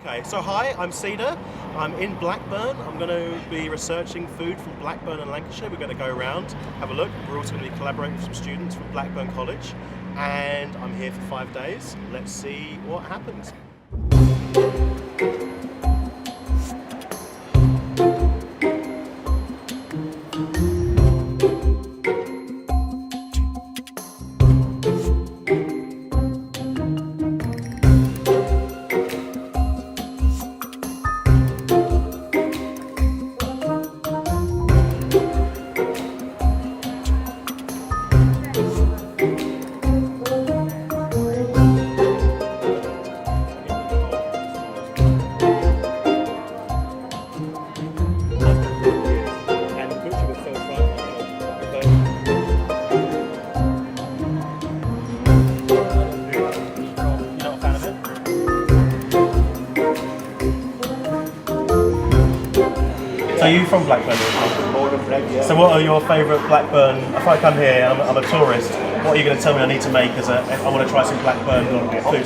Okay, so hi, I'm Cedar. I'm in Blackburn. I'm going to be researching food from Blackburn and Lancashire. We're going to go around, have a look. We're also going to be collaborating with some students from Blackburn College. And I'm here for 5 days. Let's see what happens. So are you from Blackburn? Born and bred, yeah. So what are your favourite Blackburn, if I come here and I'm a tourist, what are you going to tell me I need to make as if I want to try some Blackburn food?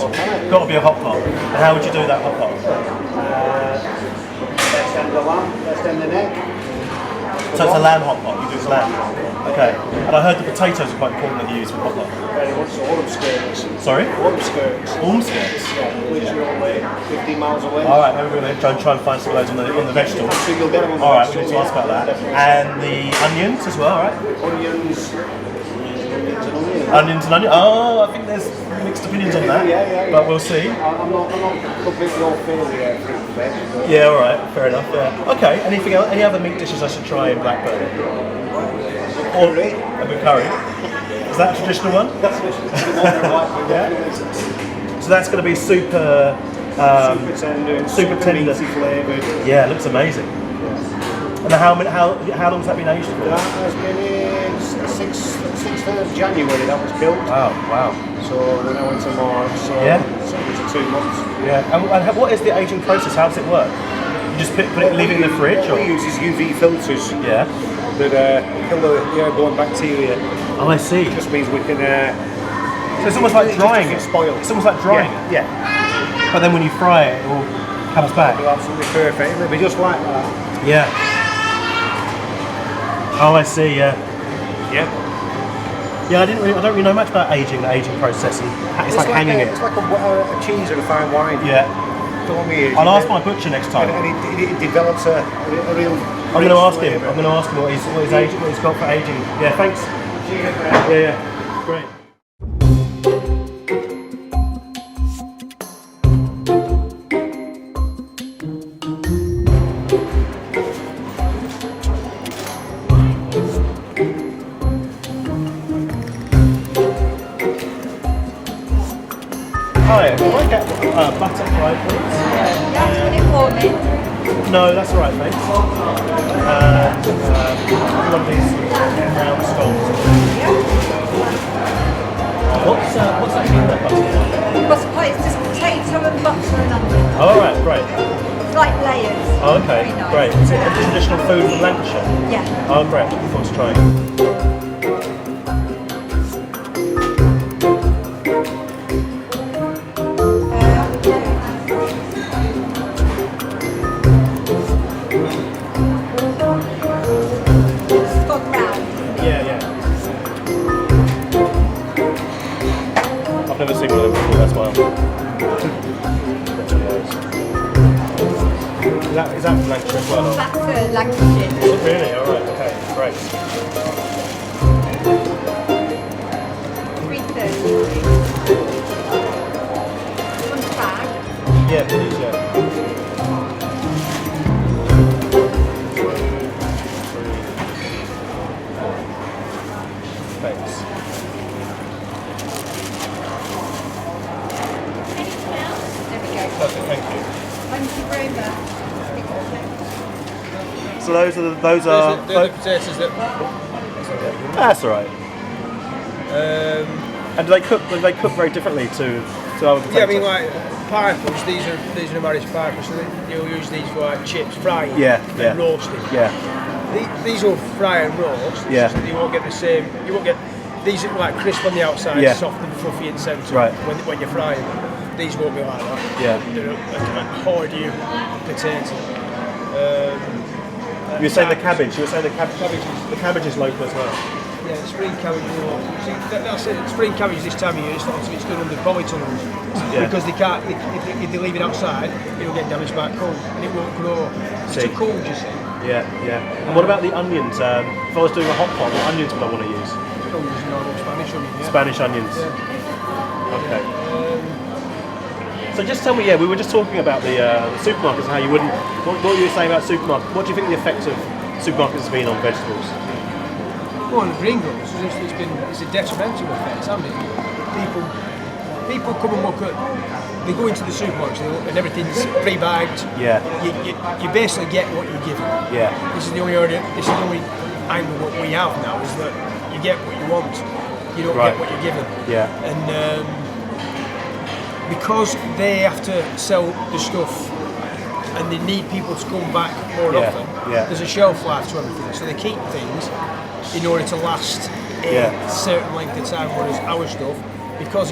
Got to be a hot pot. And how would you do that hot pot? Let's end the lamb, let's end the neck. So it's a lamb hot pot, you do lamb. Okay. And I heard the potatoes are quite important that you use for hot pot. Very much so, autumn skirts. Sorry? Autumn skirts. Autumn skirts? Yeah, literally only 15 miles away. Alright, maybe we're going to try and find some of those on the vegetables. So you'll get them on the Alright, we vegetables, need to ask about that. And the onions as well, right? Onions. Onions and onions. Oh, I think there's mixed opinions on that. Yeah. But we'll see. I'm not completely all failure fruit and veg. Yeah, alright, fair enough. Yeah. Okay, anything else? Any other meat dishes I should try in Blackburn? Curry. A good curry. Is that a traditional one? That's Yeah. So that's going to be super tender, meaty flavoured. Yeah, it looks amazing. Yeah. And how long has that been aged for? That has been in 6th of January that was built. Wow. So we're now into March, so it's into 2 months. Yeah, and what is the aging process? How does it work? You just put it, leave it in the fridge? What we use is UV filters that kill the airborne bacteria. Oh, I see. It just means we can... so it's almost like drying it. Spoil. It's almost like drying it. Yeah. But then when you fry it, it all comes back. It'll absolutely perfect. It'll be just like that. Yeah. Oh, I see. Yeah. Yeah, I don't really know much about the aging process, and it's like hanging it. It's like a cheese or a fine wine. Yeah. I'll ask my butcher next time. And it develops a real. I'm going to ask him. What he's got for aging. Yeah, thanks. Yeah. Great. Hi, can I get butterfly, please? Yeah, you want it warming? No, that's all right, thanks. One of these round scones. What's actually in that butterfly? Butterfly is just potato and butter and onion. All right, great. It's like layers. Oh, okay, Very nice. great. Is it a traditional food from Lancashire? Yeah. Oh, great. Looking forward to trying. I've never seen one of them before, that's why Is that from Lancashire as well? That's Lancashire. Really? Alright, okay, great. 3:30. One bag. Yeah, please, yeah. Thanks. Perfect, thank you. Thank you very much. So those are They're the potatoes that. That's all right. And do they cook very differently to other potatoes? Yeah, I mean like pipers. These are Irish pipers. So you'll use these for like chips, frying, and roasting. Yeah. These will fry and roast. Yeah. So you won't get the same. You won't get these are like crisp on the outside, Yeah. soft and fluffy in centre. Right. When you're frying. these won't be like that. Yeah. They're a hordew potato. You were saying the cabbage. You were saying the cabbage is local as well. Yeah, the spring cabbage. See, that's it. Spring cabbage this time of year, it's done under polytunnels. Yeah. Because they can't, if they leave it outside, it'll get damaged by cold and it won't grow. It's too cold, you see. Yeah, yeah. And what about the onions? If I was doing a hot pot, what onions would I want to use? Oh, there's normal Spanish onion, yeah. Spanish onions. Yeah. Okay. So just tell me, we were just talking about the supermarkets, how you wouldn't. What you were saying about supermarkets? What do you think the effect of supermarkets has been on vegetables? Well, the green growers, it's a detrimental effect, hasn't it? People come and look at. They go into the supermarket and everything's pre-bagged. Yeah. You basically get what you're given. Yeah. This is the only angle what we have now is that you get what you want. You don't get what you're given. Yeah. And because they have to sell the stuff and they need people to come back more often, there's a shelf life to everything. So they keep things in order to last a certain length of time, whereas our stuff, because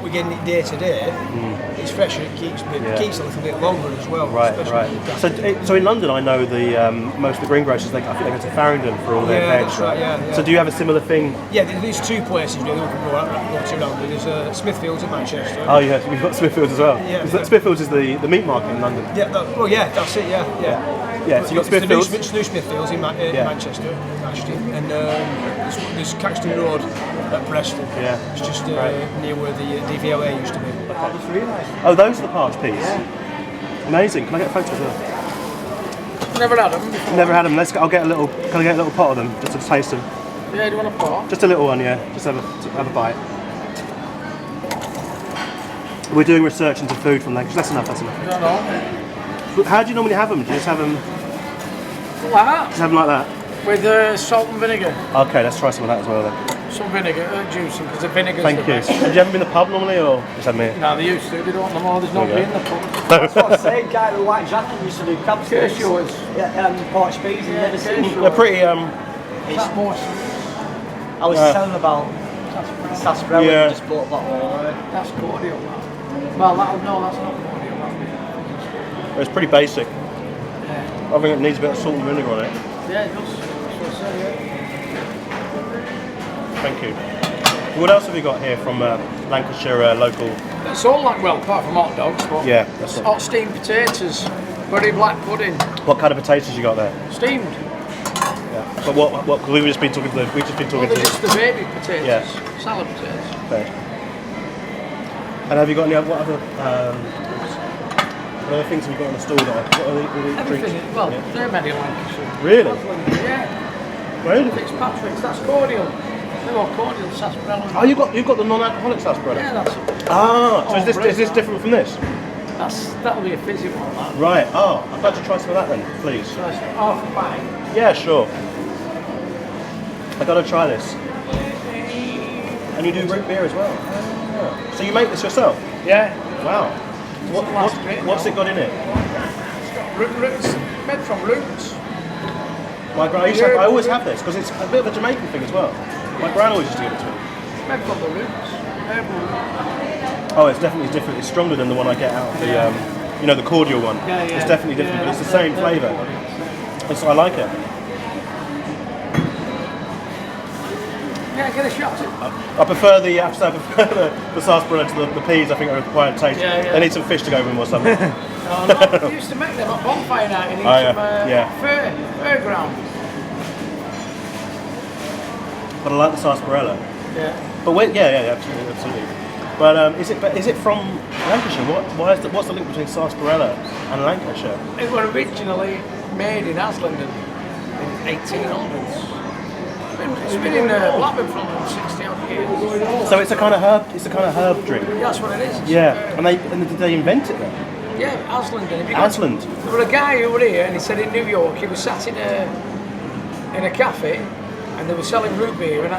we're getting it day to day, it's fresher, it keeps a little bit longer as well. Right. So in London, I know the most of the greengrocers, I think they go to Farringdon for all their veg. That's right, yeah. So do you have a similar thing? Yeah, there's two places really we can go to around. There's Smithfields in Manchester. Oh yeah, we've got Smithfields as well. Yeah. Smithfields is the meat market in London. Yeah, that's it. Yeah, so you've got Smithfields. There's new Smithfields in Manchester, actually, and there's Caxton Road at Preston. Yeah. It's just near where the DVLA used to be. Oh, those are the parched peas. Yeah. Amazing. Can I get a photo of them? Never had them. Never had them. I'll get a little. Can I get a little pot of them just to taste them? Yeah, do you want a pot? Just a little one, yeah. Just have a bite. We're doing research into food from Lancashire. That's enough. I don't know. How do you normally have them? Do you just have them? Like that. Just have them like that. With salt and vinegar. Okay, let's try some of that as well then. Some vinegar, juicing, because the vinegar's Thank the you. best. Have you ever been to the pub normally, or just have me? No, they used to. They don't want them all. There's nobody in the pub. That's what I say, guy with white jacket used to do crab sticks. yours. Parched peas, and never seen them. They're pretty. It's more. I was telling about sarsaparilla, Yeah. just bought that all. That's cordial. Well, that's not cordial. It's pretty basic. I think it needs a bit of salt and vinegar on it. Yeah, it does. That's what I say, yeah. Thank you. What else have you got here from Lancashire local? It's all like, well, apart from hot dogs, but That's hot steamed potatoes, curry black pudding. What kind of potatoes you got there? Steamed. Yeah. But what? We've just been talking to. Well, they're just the baby potatoes. Yeah. Salad potatoes. Okay. And have you got any other what other things have you got on the stall there? What are the Everything. drinks? Well, they're made in Lancashire. Really? Yeah. Really? Fitzpatrick's. That's cordial. They're all cordial sarsaparilla. Oh, you've got the non-alcoholic sarsaparilla. Yeah, that's it. Ah, so is this different from this? That'll be a fizzy one. That. Right. Oh, I'd like to try some of that then, please. So it's half a pint. Yeah, sure. I gotta try this. And you do root beer as well. Oh. So you make this yourself? Yeah. Wow. What's it got in it? Roots. Made from roots. I always have this because it's a bit of a Jamaican thing as well. My gran always used to give it to me. Made from the roots. Herbal roots. Oh, it's definitely different. It's stronger than the one I get out of the, the cordial one. Yeah. It's definitely different, but it's the same flavour. So I like it. Yeah, get a shot. I prefer the sarsaparilla to the peas. I think are a quiet taste. Yeah. They need some fish to go with them or something. No, we used to make them at bonfire night and eat fir ground. But I like the sarsaparilla. Yeah. But wait, absolutely. But is it from Lancashire? What's the link between sarsaparilla and Lancashire? It was originally made in Aslington in 1800s. It's been in Blackburn for 60 odd years. So it's a kind of herb drink. Yeah, that's what it is. Yeah, and did they invent it then? Yeah, Aslington. Asland. There was a guy who was here, and he said in New York he was sat in a cafe, and they were selling root beer, and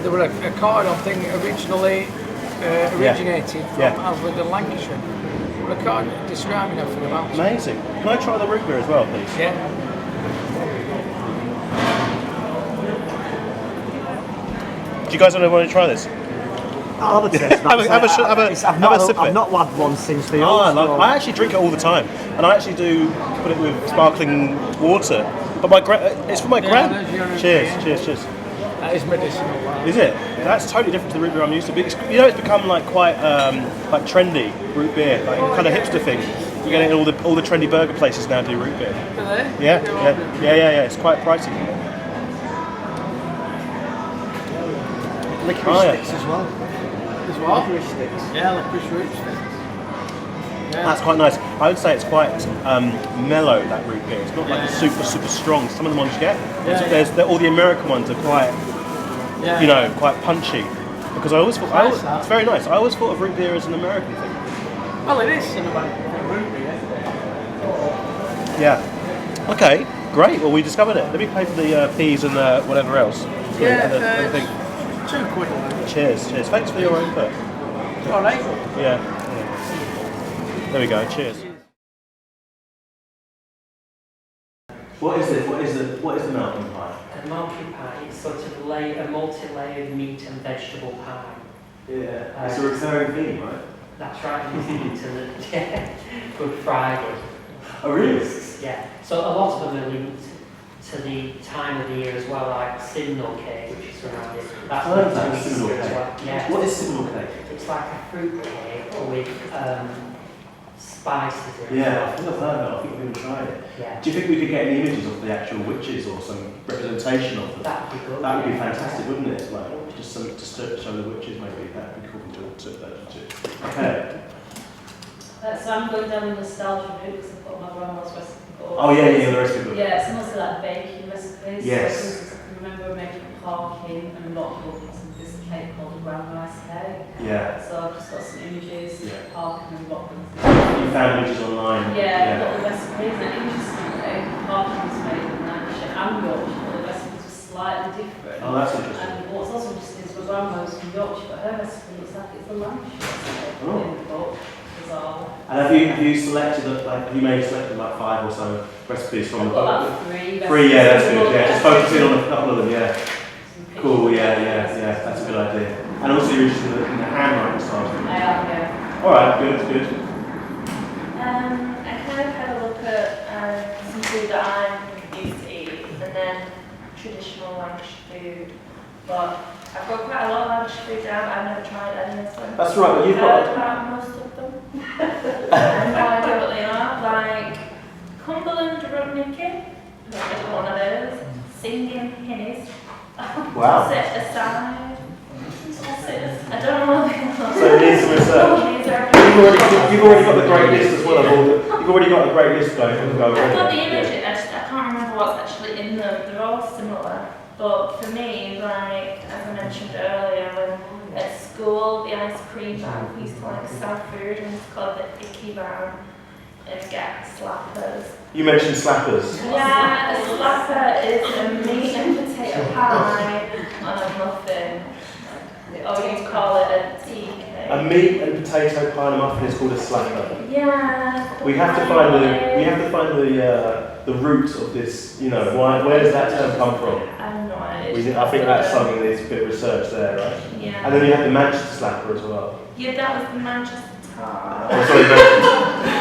there was a card on thing originally originated from Aslington, Lancashire. There was a card describing everything about it. Amazing. Can I try the root beer as well, please? Yeah. Do you guys want to try this? Oh, the test. Have a sip of it. I've not had one since the Oh, old I school. actually drink it all the time, and I actually do put it with sparkling water. But it's for my gran. Cheers. That is medicinal. Right? Is it? That's totally different to the root beer I'm used to. It's become like quite like trendy root beer, like kind of hipster thing. You get it in all the trendy burger places now do root beer. Really? Yeah. It's quite pricey. Licorice sticks as well. As what? Licorice sticks. Yeah, licorice root sticks. Yeah. That's quite nice. I would say it's quite mellow, that root beer. It's not like super strong. Some of the ones you get, all the American ones are quite, quite punchy. Because I always thought, it's very nice. I always thought of root beer as an American thing. Well, it is in a way. Root beer. Yeah. Okay, great. Well, we discovered it. Let me pay for the peas and whatever else. Yeah, £2. Cheers. Thanks for your input. All right. Yeah. There we go. Cheers. What is this? What is the Malkin pie? A Malkin pie is sort of a multi-layered meat and vegetable pie. Yeah. It's a recurring theme, right? That's right. It's to the Good Friday. Oh, really? Yeah. So a lot of them are linked to the time of the year as well, like Simnel cake, which is surrounded. That's Simnel cake. well. Yeah. What is Simnel cake? It's like a fruit cake with spices in it. Yeah, I think I've heard of it. I think we're going to try it. Yeah. Do you think we could get any images of the actual witches or some representation of them? That'd be good. That would be fantastic, wouldn't it? Like just to show the witches, maybe that'd be cool to Okay. So I'm going down the nostalgia route because I've got my grandma's recipe book. Oh yeah, the recipe book. Yeah, it's mostly like baking recipes. Yes. So I remember making parking and rock buckets and this cake called a brown rice cake. Yeah. So I've just got some images, Yeah. parking and rock buckets. You found images online. Yeah, I've got the recipes and interestingly, parking was made in Lancashire and Yorkshire, but the recipes were slightly different. Oh, that's interesting. And what's also interesting is my grandma was from Yorkshire, but her recipe looks like it's a Lancashire recipe in the book. And have you selected have you selected like 5 or so recipes from the book? About 3. Yeah, that's good. Yeah, just focusing on a couple of them. Yeah. Cool. Yeah. That's a good idea. And also you're interested in the handwriting style. I am, yeah. All right. Good. I kind of had a look at some food that I'm used to eat, and then traditional Lancashire food. But I've got quite a lot of Lancashire food down. I've never tried any of them. That's right. But you've I've heard got. about most of them. I have no idea what they are. Like Cumberland Rudnicky, one of those. Singing Hinnies. Wow. Set aside. I don't know what they are. So it needs some research. You've already got the great list as well. You've already got a great list going. I've got the image. I can't remember what's actually in them. They're all similar. But for me, like, as I mentioned earlier, when at school, the ice cream van, we used to like sell food and it's called the Icky van and get slappers. You mentioned slappers. Yeah, a slapper is a meat and potato pie on a muffin. Or you'd call it a tea cake. A meat and potato pie and a muffin is called a slapper. Yeah. We have to find the roots of this. Where does that term come from? I have no idea. I think that's something that needs a bit of research there, right? Yeah. And then you have the Manchester slapper as well. Yeah, that was the Manchester tart. Oh, sorry,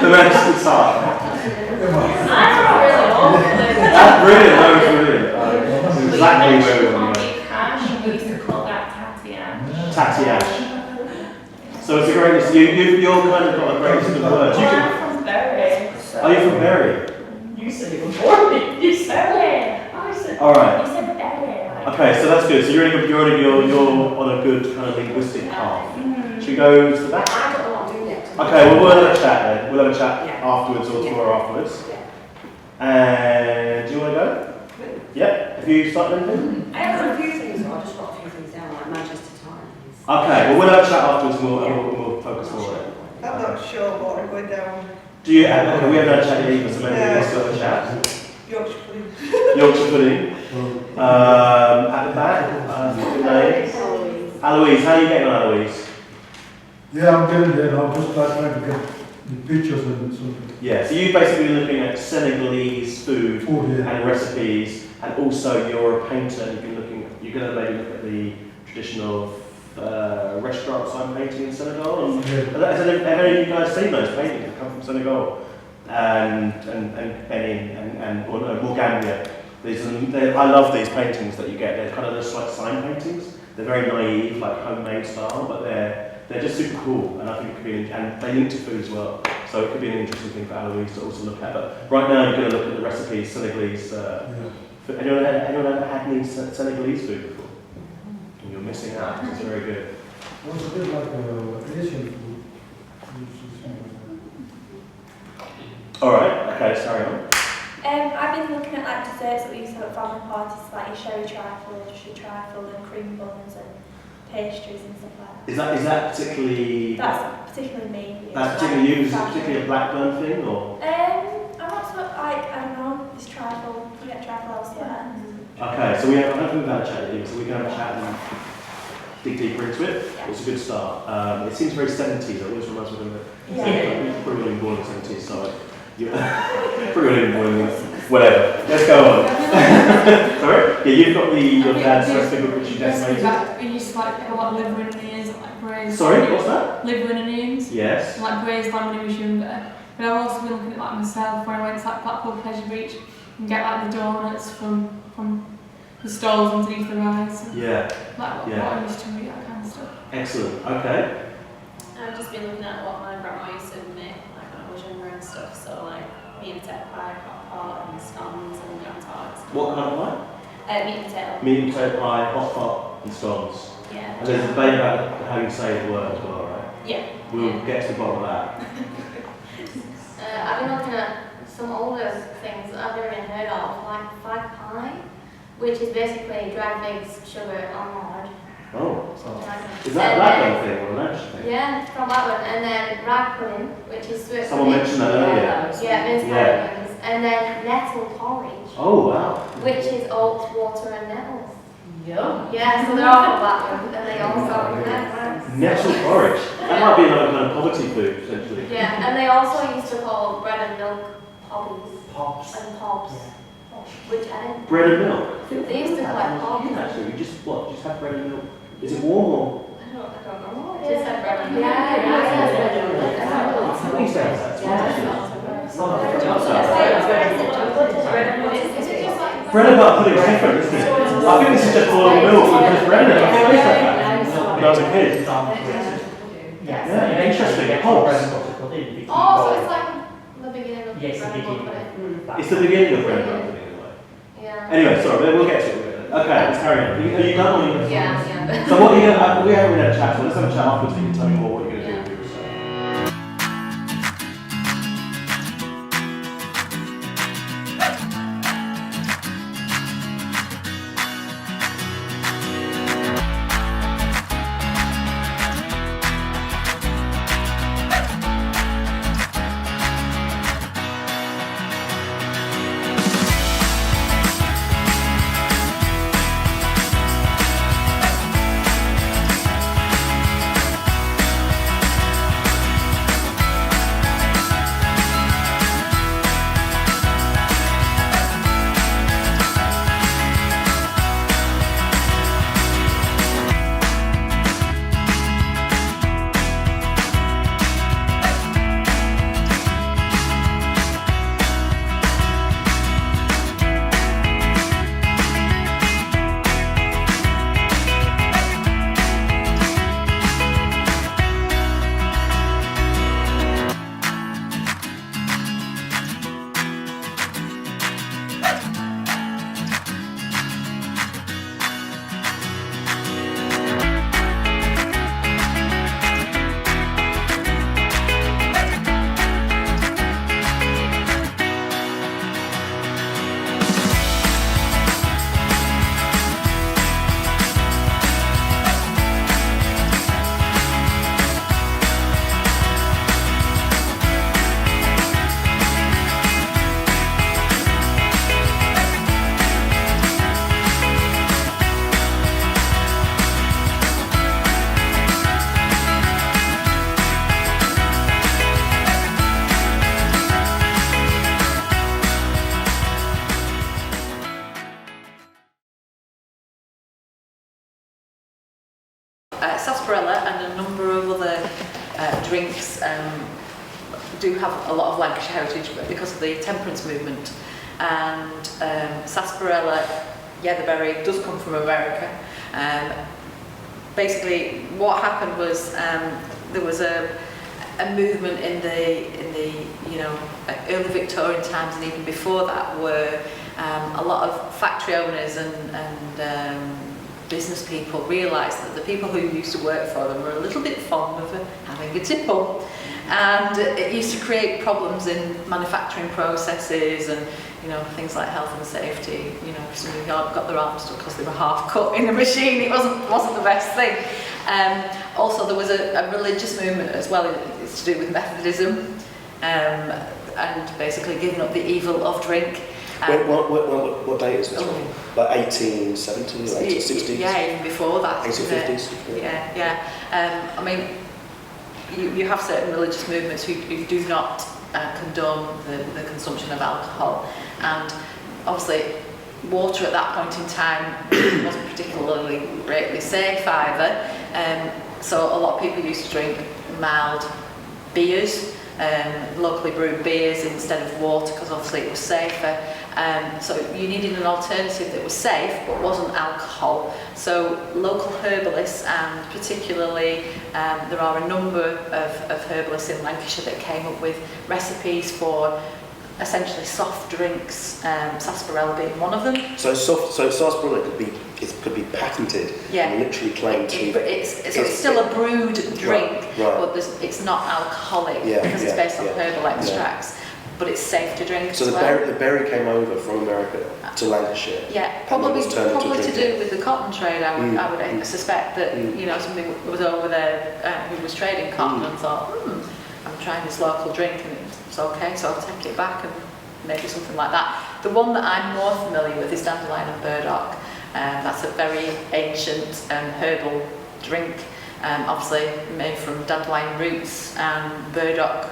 the Manchester tart. I'm not really old. That's brilliant. That was brilliant. That's exactly where we want to go. Cash, we used to call that Tatiana. Tatiash. So it's a great list. You're kind of got a great list of words. I'm from Bury. So. Are you from Bury? You said it before me. You said it. I said. All right. You said Bury. Okay, so that's good. So you're on a good kind of linguistic path. Should we go to the back? Okay, well we'll have a chat then. We'll have a chat afterwards or tomorrow afterwards. And do you want to go? Yeah. Have you started anything? I have a few things, I just got a few things down, like Manchester Times. Okay, well we'll have a chat afterwards and we'll focus more on it. I'm not sure what I'm going down. Do you? Okay, we haven't had a chat yet either, so maybe we'll have a chat. Yorkshire pudding. Yorkshire pudding. At the back. Good name. Eloise, how are you getting on, Eloise? Yeah, I'm getting there now. Just trying to get the pictures and something. Yeah, so you've basically been looking at Senegalese food Yeah. and recipes, and also you're a painter. You're going to maybe look at the traditional restaurant sign painting in Senegal. And have any of you guys seen those paintings that come from Senegal and Benin or Gambia? I love these paintings that you get. They're kind of just like sign paintings. They're very naive, like homemade style, but they're just super cool. And I think it could be, and they link to food as well. So it could be an interesting thing for Eloise to also look at. But right now you're going to look at the recipes, Senegalese. Anyone ever had any Senegalese food before? And you're missing out. It's very good. What's a bit like Asian food? All right. Okay. Sorry. On. I've been looking at like desserts that we used to have at family parties, like your sherry trifle, and cream buns and pastries and stuff like that. Is that particularly? That's particularly me. That's particularly you. Is it particularly a Blackburn thing, or? I'm not so like I don't know. This trifle, you get trifle elsewhere. Okay, so I don't think we've had a chat yet, so we can have a chat and dig deeper into it. Yeah. It's a good start. It seems very 70s. It always reminds me of it. Yeah. You've probably been born in the 70s, so you're probably been born in whatever. Let's go on. Sorry? Yeah, you've got your dad's recipe book which you decimated. We used to like a lot of liver and onions, like braised. Sorry, what's that? Liver and onions. Yes. Like braised lamb when I was younger. But I've also been looking at like myself when I went to like Blackpool Pleasure Beach and get like the donuts from the stalls underneath the rides. Yeah. Like what I used to eat, that kind of stuff. Excellent. Okay. I've just been looking at what my grandma used to make, like when I was younger and stuff. So like meat and potato pie, hot pot, and scones and young tarts. What kind of pie? Meat and potato. Meat and potato pie, hot pot, and scones. Yeah. And there's a debate about how you say the word as well, right? Yeah. We'll get to the bottom of that. I've been looking at some older things that I've never even heard of, like fag pie, which is basically dried figs, sugar, and lard. Oh, is that a Blackburn thing or a Lancashire thing? Yeah, it's from Blackburn. And then rag pudding, which is sweet. Someone mentioned that earlier. Yeah, minced onions. And then nettle porridge. Oh, wow. Which is oats, water, and nettles. Yum. Yeah, so they're all from Blackburn, and they also Nettle porridge. That might be another kind of poverty food, potentially. Yeah, and they also used to call bread and milk pobbies. Pops. And pobs. Which I didn't. Bread and milk. They used to call it pobs. Actually, you just have bread and milk. Is it warm or? I don't know. Just said bread and milk. I think bread and butter pudding is different, isn't it? I think this is just boiled milk with just bread in it. I always had that when I was a kid. Yeah, interesting. Pops. Oh, so it's like the beginning of Yes, bread the and milk beginning. pudding. It's the beginning of bread and butter pudding in a way. Yeah. Anyway, sorry, we'll get to it. Okay, let's carry on. Are you done or are you? Yeah. So what are you going to, we haven't had a chat, so let's have a chat afterwards so you can tell me more what you're going to do with your research. sarsaparilla and a number of other drinks do have a lot of Lancashire heritage because of the temperance movement. And sarsaparilla, the berry, does come from America. Basically, what happened was there was a movement in the early Victorian times and even before that, where a lot of factory owners and business people realised that the people who used to work for them were a little bit fond of having a tipple, and it used to create problems in manufacturing processes and things like health and safety. If somebody got their arms stuck because they were half cut in a machine, it wasn't the best thing. Also, there was a religious movement as well. It's to do with Methodism, and basically giving up the evil of drink. What date is this one? Like 1870, 1860s? Yeah, even before that. 1850s? Yeah. I mean, you have certain religious movements who do not condone the consumption of alcohol, and obviously water at that point in time wasn't particularly greatly safe either. So a lot of people used to drink mild beers, locally brewed beers instead of water, because obviously it was safer. So you needed an alternative that was safe but wasn't alcohol. So local herbalists, and particularly there are a number of herbalists in Lancashire that came up with recipes for essentially soft drinks, sarsaparilla being one of them. So sarsaparilla could be patented and literally claimed to. But it's still a brewed drink, but it's not alcoholic because it's based on herbal extracts. But it's safe to drink. So the berry came over from America to Lancashire. Yeah, probably to do with the cotton trade. I would suspect that somebody was over there who was trading cotton and thought, I'm trying this local drink and it's okay, so I'll take it back, and maybe something like that. The one that I'm more familiar with is dandelion and burdock. That's a very ancient herbal drink, obviously made from dandelion roots and burdock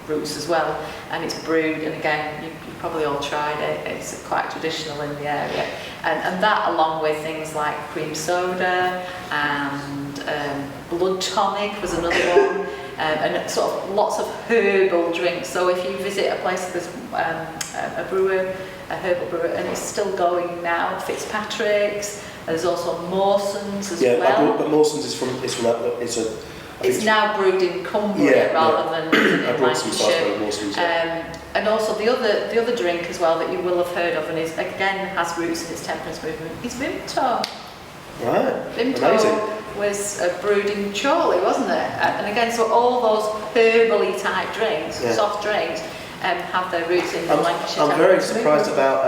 roots as well, and it's brewed, and again you've probably all tried it, it's quite traditional in the area, and that along with things like cream soda and blood tonic was another one, and sort of lots of herbal drinks. So if you visit a place there's a herbal brewer, and it's still going now, Fitzpatrick's, there's also Mawson's as well. But Mawson's it's now brewed in Cumbria rather than in Lancashire. And also the other drink as well that you will have heard of, and again has roots in its temperance movement, is Vimto. Right. Vimto was brewed in Chorley, wasn't it? And again, so all those herbally type drinks, soft drinks, have their roots in the Lancashire. I'm very surprised about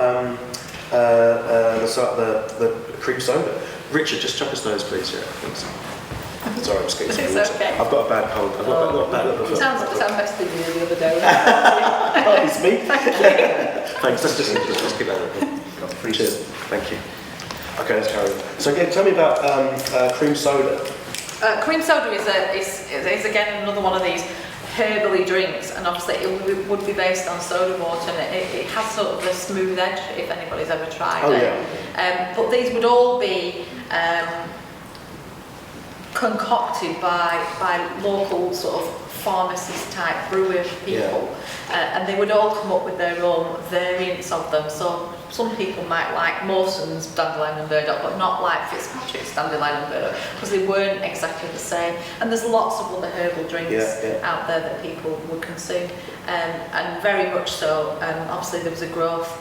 the cream soda. Richard, just chuck us those, please. Yeah, thanks. Sorry, I'm just getting some water. Okay. I've got a bad cold. You sound better than you the other day. Oh, it's me? Thank you. Thanks, let's just keep that. Cheers, thank you. Okay, let's carry on. So again, tell me about cream soda. Cream soda is again another one of these herbally drinks, and obviously it would be based on soda water, and it has sort of a smooth edge if anybody's ever tried it. But these would all be concocted by local sort of pharmacist type brewer people, and they would all come up with their own variants of them. So some people might like Mawson's dandelion and burdock, but not like Fitzpatrick's dandelion and burdock, because they weren't exactly the same. And there's lots of other herbal drinks out there that people would consume, and very much so. Obviously there was a growth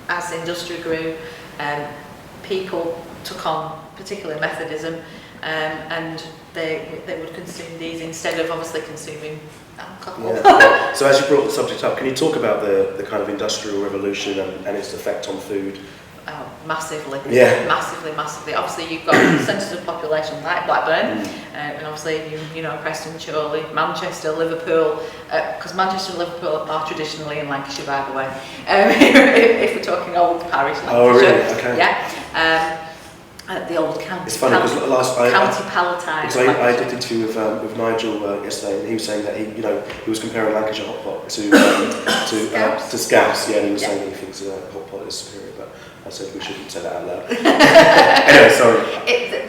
as the industry grew, people took on particularly Methodism, and they would consume these instead of obviously consuming alcohol. So as you brought the subject up, can you talk about the kind of industrial revolution and its effect on food? Massively. Massively. Obviously you've got centres of population like Blackburn, and obviously you know Preston, Chorley, Manchester, Liverpool, because Manchester and Liverpool are traditionally in Lancashire, by the way, if we're talking old parish Lancashire. Oh really? Okay. Yeah. the old county. It's funny because County Palatine. Because I did an interview with Nigel yesterday, and he was saying that he was comparing Lancashire hot pot to Scouse, yeah, and he was saying that he thinks hot pot is superior, but I said we shouldn't say that out loud. Anyway, sorry.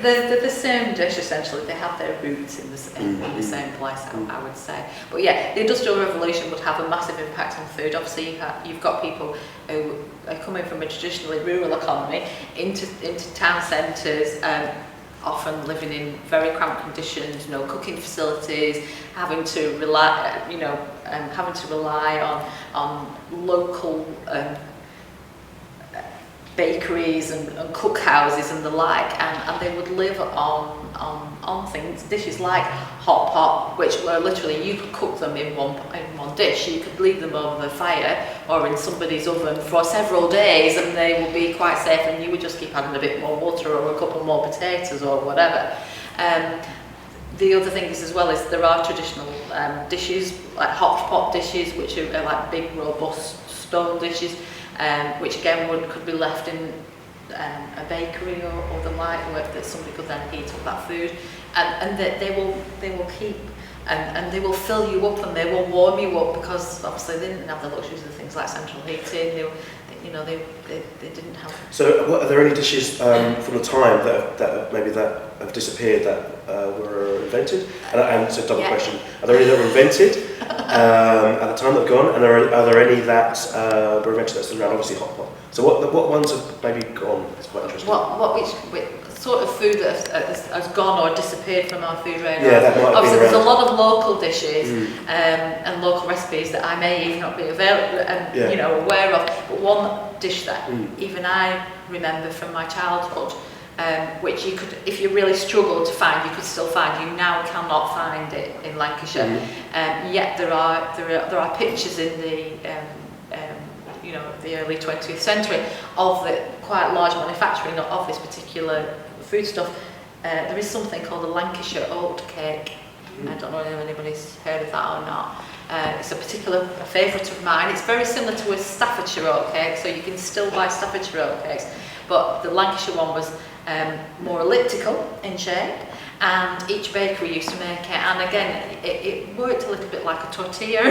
They're the same dish essentially. They have their roots in the same place, I would say. But yeah, the Industrial Revolution would have a massive impact on food. Obviously, you've got people who are coming from a traditionally rural economy into town centres, often living in very cramped conditions, no cooking facilities, having to rely on local bakeries and cookhouses and the like, and they would live on dishes like hot pot, which were literally, you could cook them in one dish. You could leave them over the fire or in somebody's oven for several days, and they would be quite safe, and you would just keep adding a bit more butter or a couple more potatoes or whatever. The other thing is as well is there are traditional dishes like hot pot dishes, which are like big robust stone dishes, which again could be left in a bakery or the like, where that somebody could then heat up that food, and they will keep and they will fill you up and they will warm you up, because obviously they didn't have the luxuries of things like central heating. They didn't have. So, are there any dishes from the time that have disappeared that were invented? And so, double question: are there any that were invented at the time that have gone, and are there any that were invented that's still around? Obviously, hot pot. So, what ones have maybe gone? It's quite interesting. Which sort of food that has gone or disappeared from our food radar? Yeah, that might have obviously, been there's a lot of local dishes and local recipes that I may even not be aware of. But one dish that even I remember from my childhood, which you could, if you really struggled to find, you could still find. You now cannot find it in Lancashire. Yet there are pictures in the early 20th century of the quite large manufacturing of this particular foodstuff. There is something called the Lancashire oat cake. I don't know if anybody's heard of that or not. It's a particular favourite of mine. It's very similar to a Staffordshire oat cake, so you can still buy Staffordshire oat cakes, but the Lancashire one was more elliptical in shape, and each bakery used to make it, and again it worked a little bit like a tortilla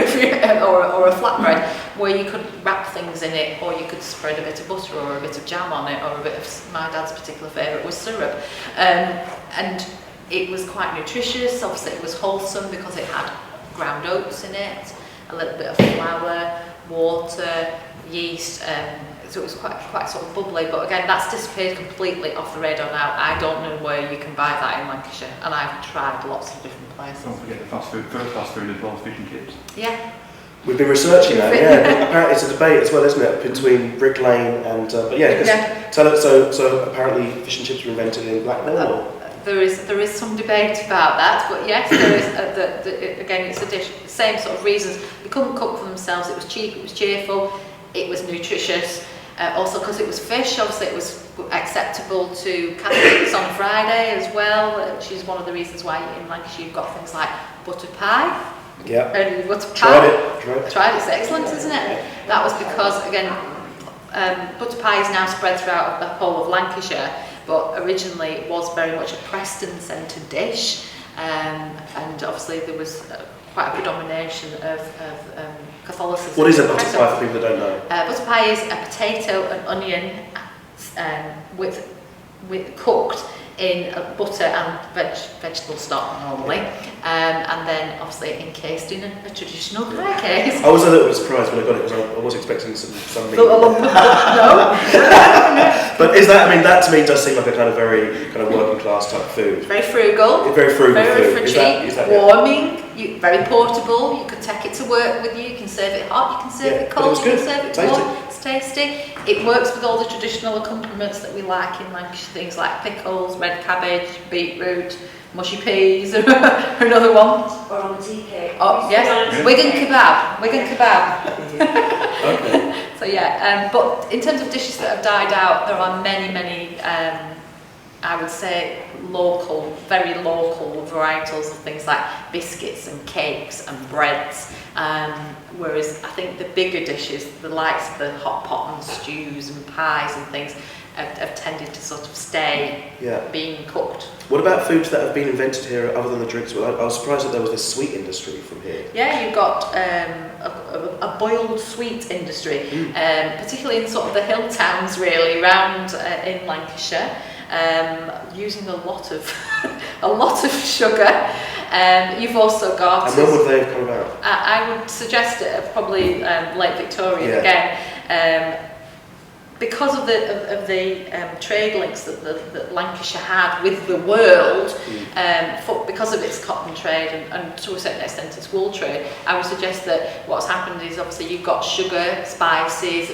or a flatbread, where you could wrap things in it, or you could spread a bit of butter or a bit of jam on it, or a bit of, my dad's particular favourite was syrup, and it was quite nutritious. Obviously it was wholesome because it had ground oats in it, a little bit of flour, water, yeast, so it was quite sort of bubbly. But again, that's disappeared completely off the radar now. I don't know where you can buy that in Lancashire, and I've tried lots of different places. Don't forget the first fast food as well, fish and chips. Yeah. We've been researching that, yeah. Apparently it's a debate as well, isn't it, between Brick Lane and... but yeah, tell us, so apparently fish and chips were invented in Blackburn, or...? There is some debate about that, but yes, there is. Again, it's a dish. Same sort of reasons. They couldn't cook for themselves. It was cheap. It was cheerful. It was nutritious. Also, because it was fish, obviously, it was acceptable to Catholics on Friday as well, which is one of the reasons why in Lancashire you've got things like butter pie. Yeah. Butter pie. Tried it. It's excellent, isn't it? That was because again, butter pie is now spread throughout the whole of Lancashire. But originally it was very much a Preston-centred dish, and obviously there was quite a predomination of Catholicism. What is a butter pie for people that don't know? Butter pie is a potato and onion with cooked in butter and vegetable stock normally, and then obviously encased in a traditional pie case. I was a little bit surprised when I got it, because I was expecting some meat. No. But is that, I mean, that to me does seem like a kind of very kind of working class type food. Very frugal. Very frugal very food. Is that warming, very portable. You could take it to work with you. You can serve it hot. You can serve it cold. You can serve it warm. It's tasty. It works with all the traditional accompaniments that we like in Lancashire. Things like pickles, red cabbage, beetroot, mushy peas, or another one. Or on the tea cake. Oh yes, Wigan kebab. Okay. So yeah, but in terms of dishes that have died out, there are many. I would say very local varietals of things like biscuits and cakes and breads. Whereas I think the bigger dishes, the likes of the hot pot and stews and pies and things, have tended to sort of stay being cooked. What about foods that have been invented here other than the drinks? Well, I was surprised that there was this sweet industry from here. Yeah, you've got a boiled sweet industry, particularly in sort of the hill towns really around in Lancashire, using a lot of a lot of sugar. You've also got. And when would they have come about? I would suggest probably late Victorian again. Because of the trade links that Lancashire had with the world, because of its cotton trade and to a certain extent its wool trade, I would suggest that what's happened is obviously you've got sugar, spices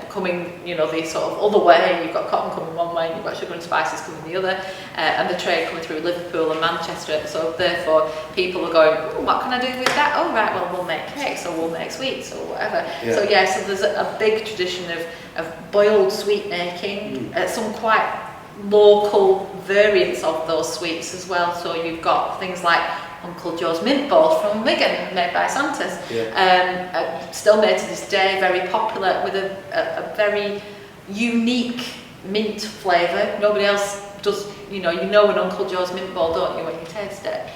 coming, the sort of other way. You've got cotton coming one way, and you've got sugar and spices coming the other, and the trade coming through Liverpool and Manchester. So therefore, people are going, oh, what can I do with that? Oh, right, well, we'll make cakes or we'll make sweets or whatever. Yeah. So so there's a big tradition of boiled sweet making, some quite local variants of those sweets as well. So you've got things like Uncle Joe's mint balls from Wigan, made by Santa's, still made to this day, very popular with a very unique mint flavour. Nobody else does, you know an Uncle Joe's mint ball, don't you, when you taste it?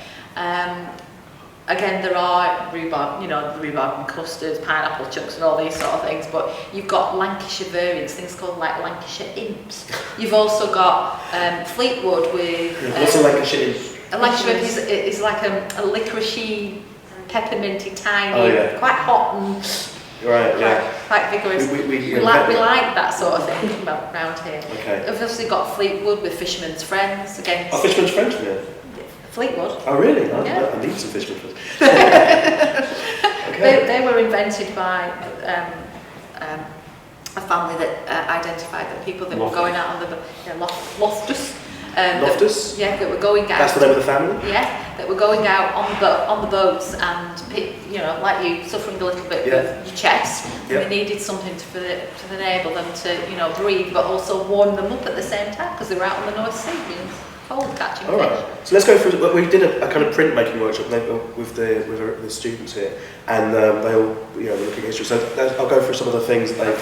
Again, there are rhubarb, rhubarb and custards, pineapple chunks and all these sort of things, but you've got Lancashire variants, things called like Lancashire imps. You've also got Fleetwood with... what's a Lancashire imp? A Lancashire imp is like a licoricey, pepperminty, tiny, quite hot and quite vigorous. We like that sort of thing around here. Okay. We've obviously got Fleetwood with Fisherman's Friends. Again, Fisherman's Friends, yeah. Fleetwood. Oh really? I need some Fisherman's Friends. Okay. They were invented by a family that identified that people that were going out on the Loftus. Loftus? That were going out. That's the name of the family? Yeah, that were going out on the boats and like you, suffering a little bit with your chest. They needed something to enable them to breathe, but also warm them up at the same time because they were out on the North Sea being cold, catching fish. Right. So let's go through. We did a kind of printmaking workshop with the students here, and they all were looking at history. So I'll go through some of the things that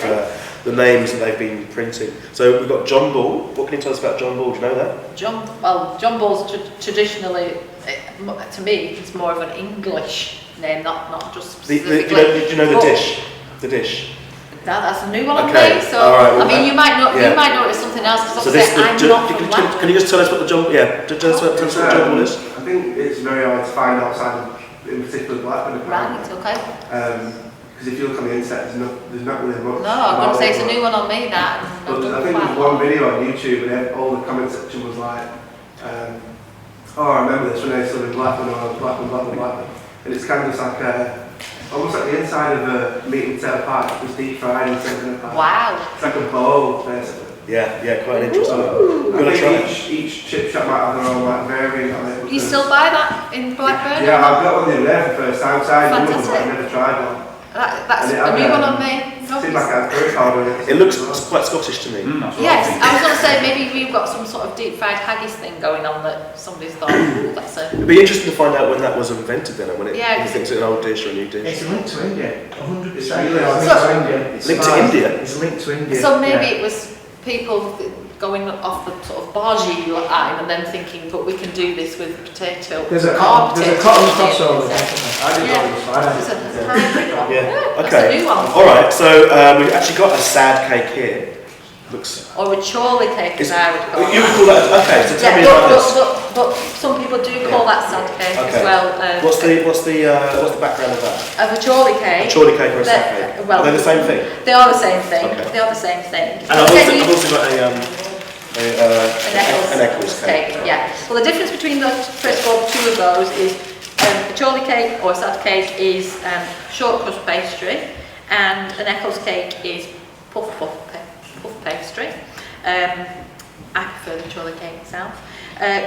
the names that they've been printing. So we've got John Ball. What can you tell us about John Ball? Do you know that? John Ball's traditionally, to me, it's more of an English name, not just specifically. Do you know the dish? The dish. That's a new one on me. So I mean, you might know it's something else because I'm not from Lancashire. Can you just tell us what the John? Yeah, tell us what the John Ball is. I think it's very hard to find outside, in particular Blackburn. Right. Okay. Because if you look on the internet, there's not really much. No, I'm going to say it's a new one on me. That. But I think there's one video on YouTube, and all the comment section was like, I remember this when I was in Blackburn, or Blackburn, and it's kind of just like almost like the inside of a meat and potato pie, just deep fried instead of a pie. Wow. It's like a bowl, basically. Yeah, quite interesting. I think each chip shop might have their own variant on it. You still buy that in Blackburn? Yeah, I've got one the other day for the first time. Fantastic. I've never tried one. That's a new one on me. Seems like a very hard one. It looks quite Scottish to me. Yes, I was going to say maybe we've got some sort of deep fried haggis thing going on that somebody's thought, that's a... It'd be interesting to find out when that was invented then, and when you think it's an old dish or a new dish. It's linked to India, 100%. It's linked to India? It's linked to India. So maybe it was people going off the sort of bargee line and then thinking, but we can do this with potato. There's a cotton crossover. Yeah. Okay. That's a new one. All right. So we've actually got a sad cake here. Looks. Or a chorley cake, as I would call it. You would call that? Okay. So tell me about this. But some people do call that sad cake as well. What's the background of that? Of a chorley cake. A chorley cake or a sad cake? Well, are they the same thing? They are the same thing. Okay. They are the same thing. And I've also got an Eccles cake. Yeah. Well, the difference between the first of all, two of those is a chorley cake or a sad cake is short crust pastry, and an Eccles cake is puff pastry. I prefer the chorley cake itself.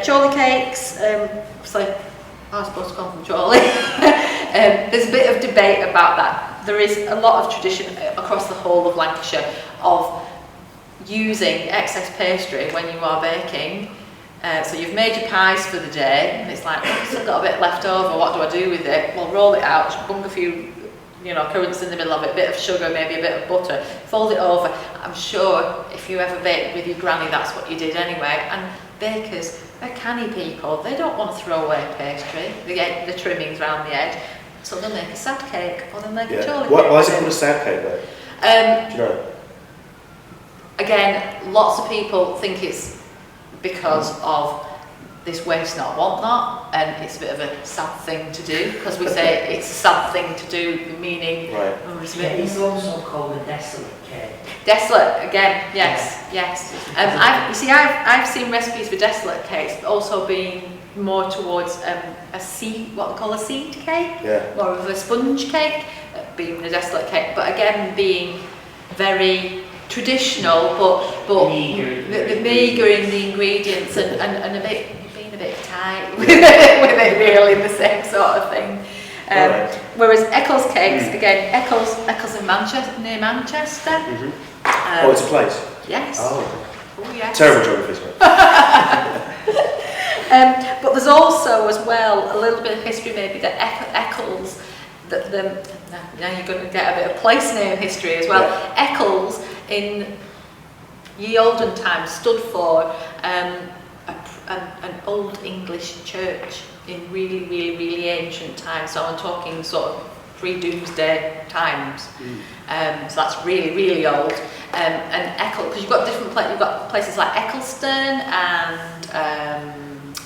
Chorley cakes, so I suppose to come from Chorley. There's a bit of debate about that. There is a lot of tradition across the whole of Lancashire of using excess pastry when you are baking. So you've made your pies for the day, and it's like, I've still got a bit left over, what do I do with it? Well, roll it out, bung a few currants in the middle of it, a bit of sugar, maybe a bit of butter, fold it over. I'm sure if you ever baked with your granny, that's what you did anyway. And bakers, they're canny people, they don't want to throw away pastry, the trimmings around the edge, so they'll make a sad cake, or they'll make a jolly cake. Why is it called a sad cake though? Do you know? Again, lots of people think it's because of this waste not, want not, and it's a bit of a sad thing to do, because we say it's a sad thing to do, meaning... Right. It's also called a desolate cake. Desolate, again, yes. I've seen recipes for desolate cakes also being more towards a seed, what they call a seed cake, more of a sponge cake, being a desolate cake, but again being very traditional, but the meagre in the ingredients and a bit tight with it really, the same sort of thing. Whereas Eccles cakes, again, Eccles in Manchester, near Manchester. It's a place? Yes. Oh yes. Terrible geography, sorry. But there's also as well a little bit of history maybe that Eccles, now you're going to get a bit of place name history as well. Eccles in ye olden times stood for an old English church in really ancient times. So I'm talking sort of pre-doomsday times. So that's really old. And Eccles, because you've got you've got places like Eccleston and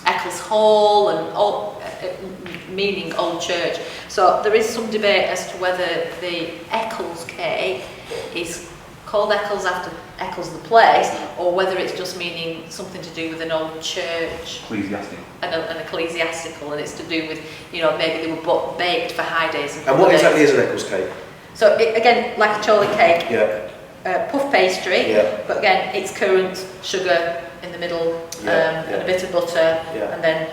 Eccles Hall and meaning old church. So there is some debate as to whether the Eccles cake is called Eccles after Eccles the place, or whether it's just meaning something to do with an old church. Ecclesiastical. An ecclesiastical, and it's to do with, maybe they were baked for high days. And what exactly is an Eccles cake? So again, like a chorley cake, Yeah. Puff pastry, Yeah. but again, it's currant, sugar in the middle, and a bit of butter, and then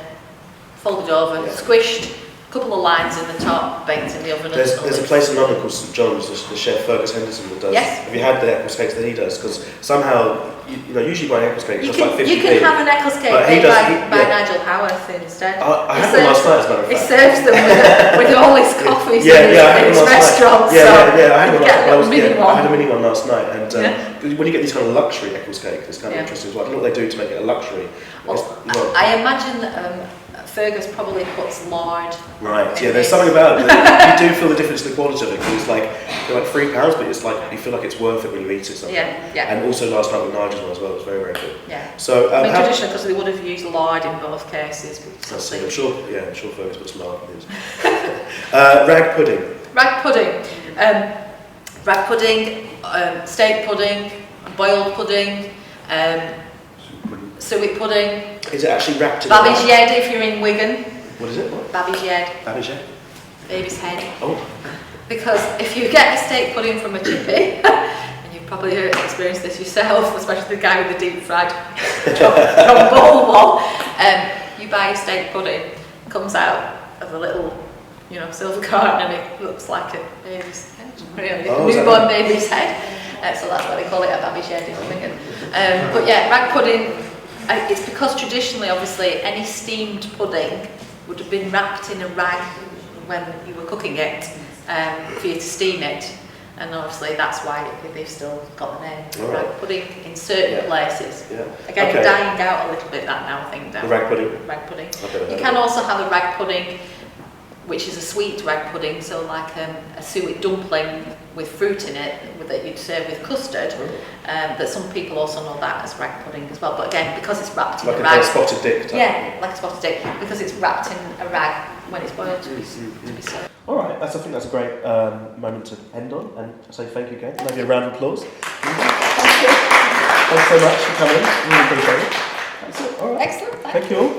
folded over, squished, a couple of lines in the top, baked in the oven. There's a place in London called St John's, the chef Fergus Henderson that does. Yes. Have you had the Eccles cakes that he does? Because somehow, usually buying Eccles cake costs like 50p. You can have an Eccles cake made by Nigel Howarth instead. I had one last night, as a matter of fact. He serves them with all his coffees in his restaurants. I had one last night. I had a mini one last night, and when you get these kind of luxury Eccles cake, it's kind of interesting as well. I don't know what they do to make it a luxury. I imagine that Fergus probably puts lard. Right, there's something about it that you do feel the difference in the quality of it, because they're like £3, but it's like you feel like it's worth it when you eat it somehow. And also last night with Nigel's one as well, it was very good. So traditional, because they would have used lard in both cases. I'm sure Fergus puts lard in his. Rag pudding. Rag pudding, steak pudding, boiled pudding, suet pudding. Is it actually wrapped in Baby's yed if you're in Wigan. What is it? What? Baby's yed. Baby's yed? Baby's head. Oh. Because if you get a steak pudding from a chippy, and you've probably experienced this yourself, especially the guy with the deep fried trombone one, you buy a steak pudding, it comes out of a little, silver carton, and it looks like a baby's head, really, a newborn baby's head. So that's why they call it a baby's head in Wigan. But yeah, rag pudding. It's because traditionally, obviously, any steamed pudding would have been wrapped in a rag when you were cooking it for you to steam it, and obviously that's why they've still got the name rag pudding in certain places. Again, dying out a little bit that now, I think. The rag pudding? Rag pudding. You can also have a rag pudding, which is a sweet rag pudding, so like a suet dumpling with fruit in it that you'd serve with custard. But some people also know that as rag pudding as well. But again, because it's wrapped in a rag. Like a spotted dick type. Yeah, like a spotted dick, because it's wrapped in a rag when it's boiled to be served. All right, I think that's a great moment to end on, and say thank you again. Maybe a round of applause. Thanks so much for coming. Really appreciate it. That's it. All right. Excellent. Thank you all.